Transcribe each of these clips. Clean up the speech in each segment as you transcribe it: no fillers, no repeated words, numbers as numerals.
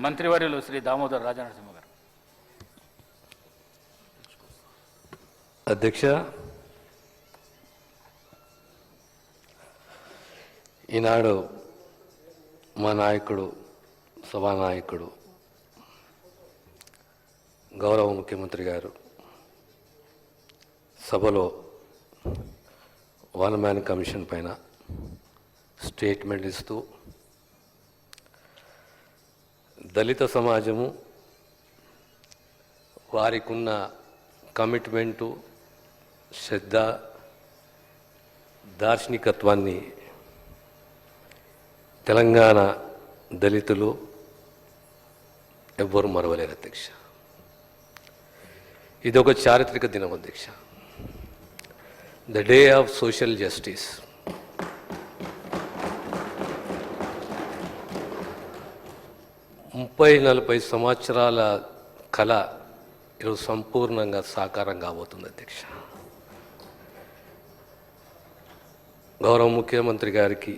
మంత్రివర్యులు శ్రీ దామోదర్ రాజనరసింహ గారు. అధ్యక్ష, ఈనాడు మా నాయకుడు, సభానాయకుడు, గౌరవ ముఖ్యమంత్రి గారు సభలో వన్ మ్యాన్ కమిషన్ పైన స్టేట్మెంట్ ఇస్తూ దళిత సమాజము వారికి ఉన్న కమిట్మెంటు, శ్రద్ధ, దార్శనికత్వాన్ని తెలంగాణ దళితులు ఎవ్వరూ మరవలేరు అధ్యక్ష. ఇది ఒక చారిత్రక దినం అధ్యక్ష. The day of social justice. ముప్పై 40 సంవత్సరాల కళ ఈరోజు సంపూర్ణంగా సాకారం కాబోతుంది అధ్యక్ష. గౌరవ ముఖ్యమంత్రి గారికి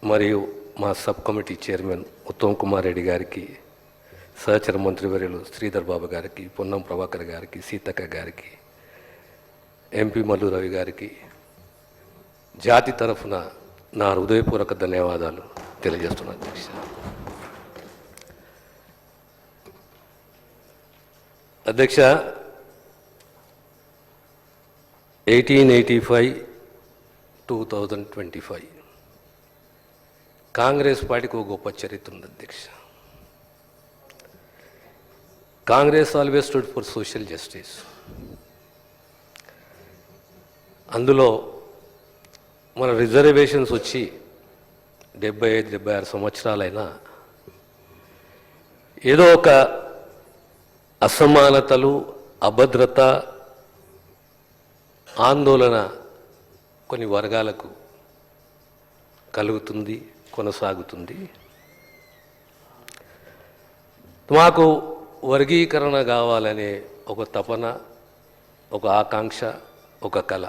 మరియు మా sub committee chairman Uttam Kumar Reddy గారికి, సహచర మంత్రివర్యులు శ్రీధర్ బాబు గారికి, పొన్నం ప్రభాకర్ గారికి, సీతక్క గారికి, ఎంపీ మల్లు రవి గారికి జాతి తరఫున నా హృదయపూర్వక ధన్యవాదాలు తెలియజేస్తున్నాను అధ్యక్ష. అధ్యక్ష, 1885-2025 కాంగ్రెస్ పార్టీకి ఒక గొప్ప చరిత్ర ఉంది అధ్యక్ష. Congress always stood for social justice. అందులో మన రిజర్వేషన్స్ వచ్చి 75-76 సంవత్సరాలైనా ఏదో ఒక అసమానతలు, అభద్రత, ఆందోళన కొన్ని వర్గాలకు కలుగుతుంది, కొనసాగుతుంది. మాకు వర్గీకరణ కావాలనే ఒక తపన, ఒక ఆకాంక్ష, ఒక కళ.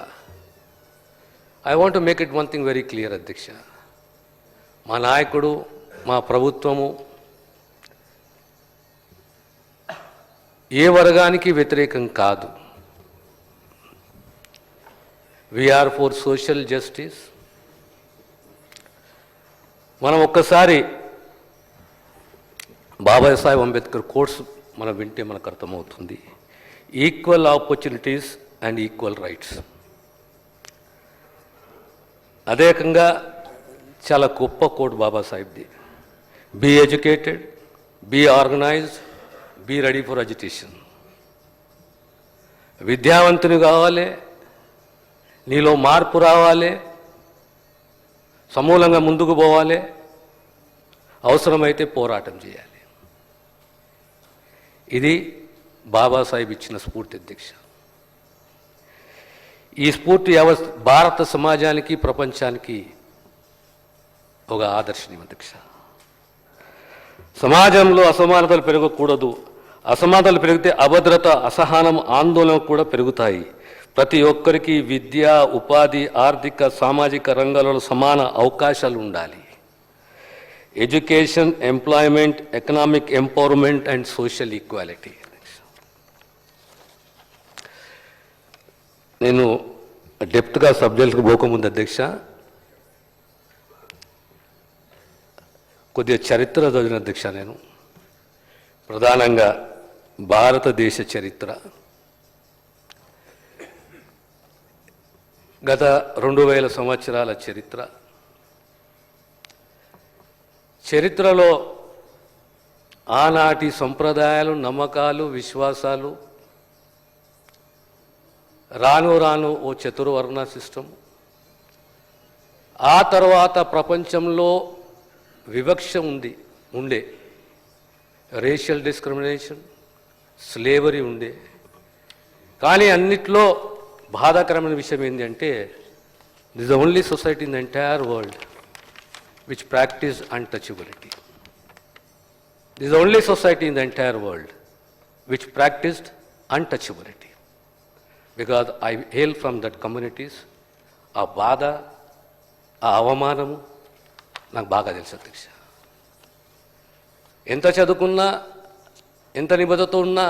I want to make it one thing very clear అధ్యక్ష. మా నాయకుడు, మా ప్రభుత్వము ఏ వర్గానికి వ్యతిరేకం కాదు. We are for social justice. మనం ఒక్కసారి బాబాసాహెబ్ అంబేద్కర్ కోట్స్ మనం వింటే మనకు అర్థమవుతుంది. Equal opportunities and equal rights. అదే రకంగా చాలా గొప్ప కోట్ బాబాసాహెబ్ది. Be educated, be organised, be ready for education. విద్యావంతుని కావాలి, నీలో మార్పు రావాలి, సమూలంగా ముందుకు పోవాలి, అవసరమైతే పోరాటం చేయాలి. ఇది బాబాసాహెబ్ ఇచ్చిన స్ఫూర్తి అధ్యక్ష. ఈ స్ఫూర్తి భారత సమాజానికి, ప్రపంచానికి ఒక ఆదర్శనీయం అధ్యక్ష. సమాజంలో అసమానతలు పెరగకూడదు. అసమానతలు పెరిగితే అభద్రత, అసహనం, ఆందోళన కూడా పెరుగుతాయి. ప్రతి ఒక్కరికి విద్య, ఉపాధి, ఆర్థిక, సామాజిక రంగాలలో సమాన అవకాశాలు ఉండాలి. Education, employment, economic empowerment and social equality. నేను డెప్త్గా సబ్జెక్ట్కి పోకముందు అధ్యక్ష కొద్దిగా చరిత్ర చదివిన అధ్యక్ష. నేను ప్రధానంగా భారతదేశ చరిత్ర గత 2000 సంవత్సరాల చరిత్రలో ఆనాటి సంప్రదాయాలు, నమ్మకాలు, విశ్వాసాలు రాను రాను ఓ చతుర్వర్ణ సిస్టమ్. ఆ తర్వాత ప్రపంచంలో వివక్ష ఉండే రేషియల్ డిస్క్రిమినేషన్, స్లేవరీ ఉండే. కానీ అన్నిట్లో బాధాకరమైన విషయం ఏంటంటే this is the only society in the entire world which practiced untouchability. This is the only society in the entire world which practiced untouchability. Because I hail from that communities, ఆ బాధ, ఆ అవమానము నాకు బాగా తెలుసు అధ్యక్ష. ఎంత చదువుకున్నా, ఎంత నిబద్ధత ఉన్నా,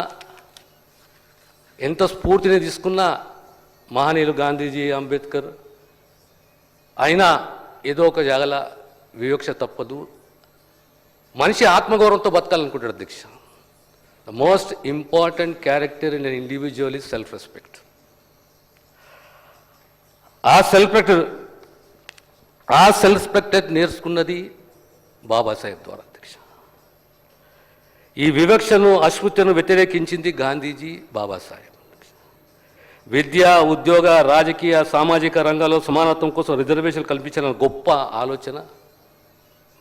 ఎంత స్ఫూర్తిని తీసుకున్నా మహనీయులు గాంధీజీ, అంబేద్కర్ అయినా ఏదో ఒక జాగల వివక్ష తప్పదు. మనిషి ఆత్మగౌరవంతో బతకాలనుకుంటాడు అధ్యక్ష. The most important character in an individual is self respect. ఆ సెల్ఫ్ రెస్పెక్ట్ నేర్చుకున్నది బాబాసాహెబ్ ద్వారా అధ్యక్ష. ఈ వివక్షను, అస్పృశ్యను వ్యతిరేకించింది గాంధీజీ, బాబాసాహెబ్. విద్య, ఉద్యోగ, రాజకీయ, సామాజిక రంగాల్లో సమానత్వం కోసం రిజర్వేషన్ కల్పించిన గొప్ప ఆలోచన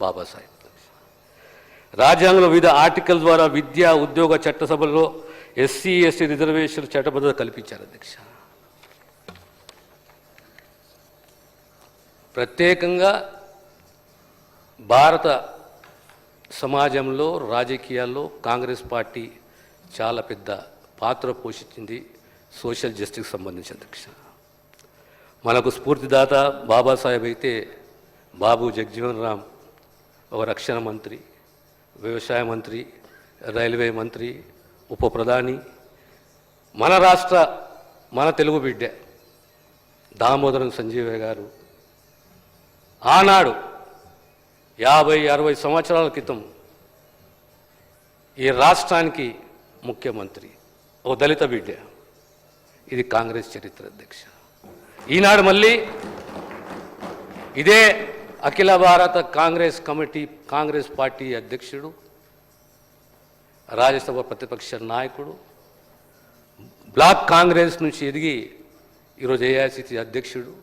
బాబాసాహెబ్. రాజ్యాంగంలో వివిధ ఆర్టికల్ ద్వారా విద్య, ఉద్యోగ చట్టసభలో ఎస్సీ, ఎస్టీ రిజర్వేషన్ చట్టబద్ధత కల్పించారు అధ్యక్ష. ప్రత్యేకంగా భారత సమాజంలో, రాజకీయాల్లో కాంగ్రెస్ పార్టీ చాలా పెద్ద పాత్ర పోషించింది సోషల్ జస్టిస్కి సంబంధించి అధ్యక్ష. మనకు స్ఫూర్తిదాత బాబాసాహెబ్ అయితే బాబు జగజీవన్ రామ్ ఒక రక్షణ మంత్రి, వ్యవసాయ మంత్రి, రైల్వే మంత్రి, ఉప ప్రధాని, మన తెలుగు బిడ్డ దామోదరం సంజీవయ్య గారు ఆనాడు 50-60 సంవత్సరాల క్రితం ఈ రాష్ట్రానికి ముఖ్యమంత్రి, ఓ దళిత బిడ్డ. ఇది కాంగ్రెస్ చరిత్ర అధ్యక్ష. ఈనాడు మళ్ళీ ఇదే అఖిల భారత కాంగ్రెస్ కమిటీ, కాంగ్రెస్ పార్టీ అధ్యక్షుడు, రాజ్యసభ ప్రతిపక్ష నాయకుడు, బ్లాక్ కాంగ్రెస్ నుంచి ఎదిగి ఈరోజు ఏఐసిసి అధ్యక్షుడు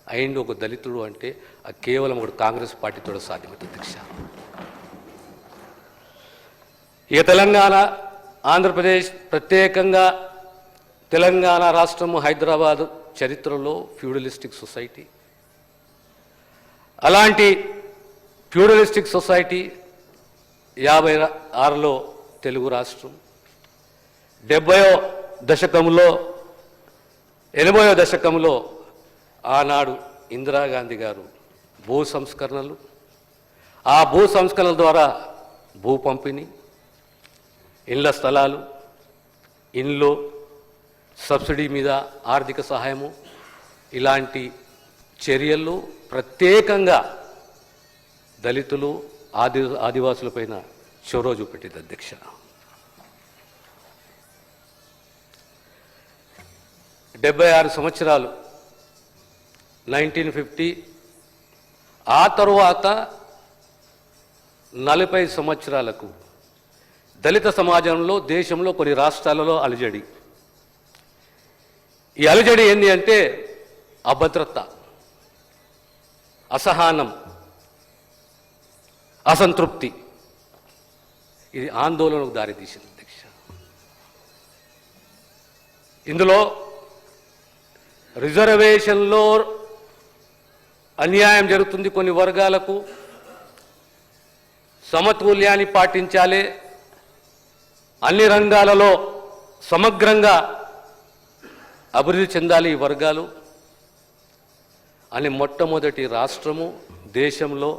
అయిండు ఒక దళితుడు అంటే అది కేవలం ఒక కాంగ్రెస్ పార్టీతో సాధ్యమవుతుంది అధ్యక్ష. ఇక తెలంగాణ, ఆంధ్రప్రదేశ్, ప్రత్యేకంగా తెలంగాణ రాష్ట్రము, హైదరాబాదు చరిత్రలో ఫ్యూడలిస్టిక్ సొసైటీ. అలాంటి ఫ్యూడలిస్టిక్ సొసైటీ 56లో తెలుగు రాష్ట్రం, 70వ దశకంలో, 80వ దశకంలో ఆనాడు ఇందిరాగాంధీ గారు భూ సంస్కరణలు, ఆ భూ సంస్కరణల ద్వారా భూ పంపిణీ, ఇళ్ల స్థలాలు, ఇండ్లు, సబ్సిడీ మీద ఆర్థిక సహాయము, ఇలాంటి చర్యలు ప్రత్యేకంగా దళితులు, ఆదివాసులపైన చొరవ చూపెట్టింది అధ్యక్ష. డెబ్బై 6 సంవత్సరాలు 1950, ఆ తరువాత 40 సంవత్సరాలకు దళిత సమాజంలో, దేశంలో కొన్ని రాష్ట్రాలలో అలజడి. ఈ అలజడి ఏంటి అంటే అభద్రత, అసహనం, అసంతృప్తి. ఇది ఆందోళనకు దారితీసింది అధ్యక్ష. ఇందులో రిజర్వేషన్లో అన్యాయం జరుగుతుంది, కొన్ని వర్గాలకు సమతుల్యాన్ని పాటించాలి, అన్ని రంగాలలో సమగ్రంగా అభివృద్ధి చెందాలి ఈ వర్గాలు అని మొట్టమొదటి రాష్ట్రము దేశంలో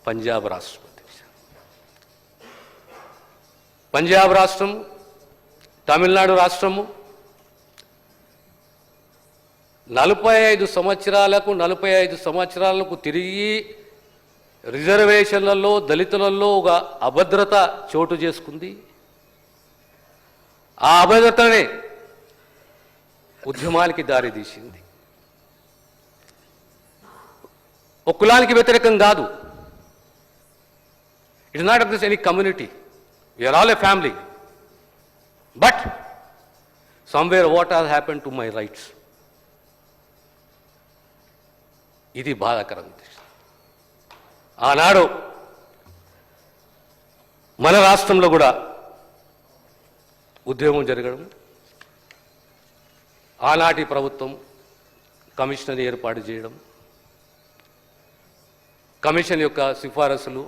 పంజాబ్ రాష్ట్రం. పంజాబ్ రాష్ట్రం, తమిళనాడు రాష్ట్రము 45 సంవత్సరాలకు తిరిగి రిజర్వేషన్లలో, దళితులలో ఒక అభద్రత చోటు చేసుకుంది. ఆ అభద్రతనే ఉద్యమానికి దారితీసింది. ఒక కులానికి వ్యతిరేకం కాదు. It is not against any community, we're all a family. But somewhere what has happen to my rights. ఇది బాధాకరం. ఆనాడు మన రాష్ట్రంలో కూడా ఉద్యమం జరగడం, ఆనాటి ప్రభుత్వం కమిషనర్ ఏర్పాటు చేయడం, కమిషన్ యొక్క సిఫారసులు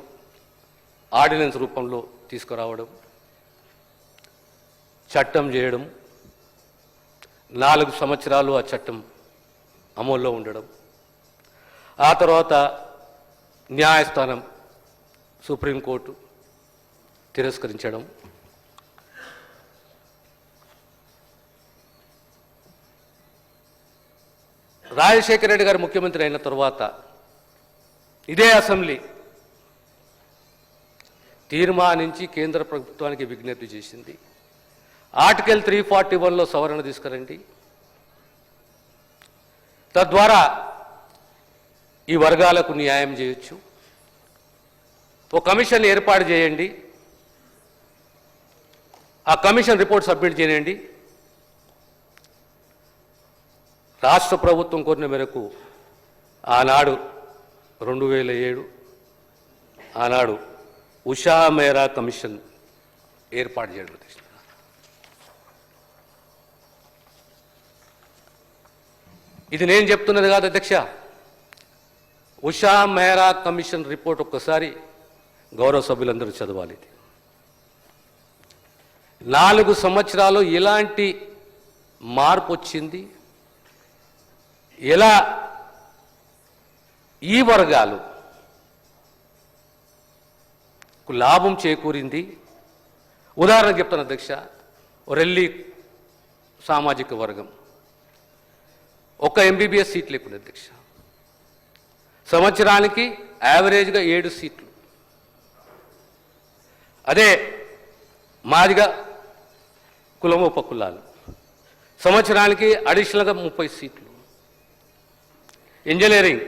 ఆర్డినెన్స్ రూపంలో తీసుకురావడం, చట్టం చేయడం, 4 సంవత్సరాలు ఆ చట్టం అమల్లో ఉండడం, ఆ తర్వాత న్యాయస్థానం, సుప్రీంకోర్టు, తిరస్కరించడం, రాజశేఖర రెడ్డి గారు ముఖ్యమంత్రి అయిన తర్వాత ఇదే అసెంబ్లీ తీర్మానించి కేంద్ర ప్రభుత్వానికి విజ్ఞప్తి చేసింది. ఆర్టికల్ 341లో సవరణ తీసుకురండి, తద్వారా ఈ వర్గాలకు న్యాయం చేయొచ్చు, ఒక కమిషన్ ఏర్పాటు చేయండి, ఆ కమిషన్ రిపోర్ట్ సబ్మిట్ చేయండి. రాష్ట్ర ప్రభుత్వం కోరిన మేరకు ఆనాడు 2007 ఆనాడు ఉషా మేరా కమిషన్ ఏర్పాటు చేయడం. ఇది నేను చెప్తున్నది కాదు అధ్యక్ష, ఉషా మేరా కమిషన్ రిపోర్ట్ ఒక్కసారి గౌరవ సభ్యులందరూ చదవాలి. 4 సంవత్సరాలు ఎలాంటి మార్పు వచ్చింది, ఎలా ఈ వర్గాలు లాభం చేకూరింది. ఉదాహరణకు చెప్తాను అధ్యక్ష, రెల్లి సామాజిక వర్గం ఒక ఎంబీబీఎస్ సీట్లు లేకుండా అధ్యక్ష, సంవత్సరానికి యావరేజ్గా 7 సీట్లు. అదే మాదిగా కులం ఉపకులాలు సంవత్సరానికి అడిషనల్గా 30 సీట్లు. ఇంజనీరింగ్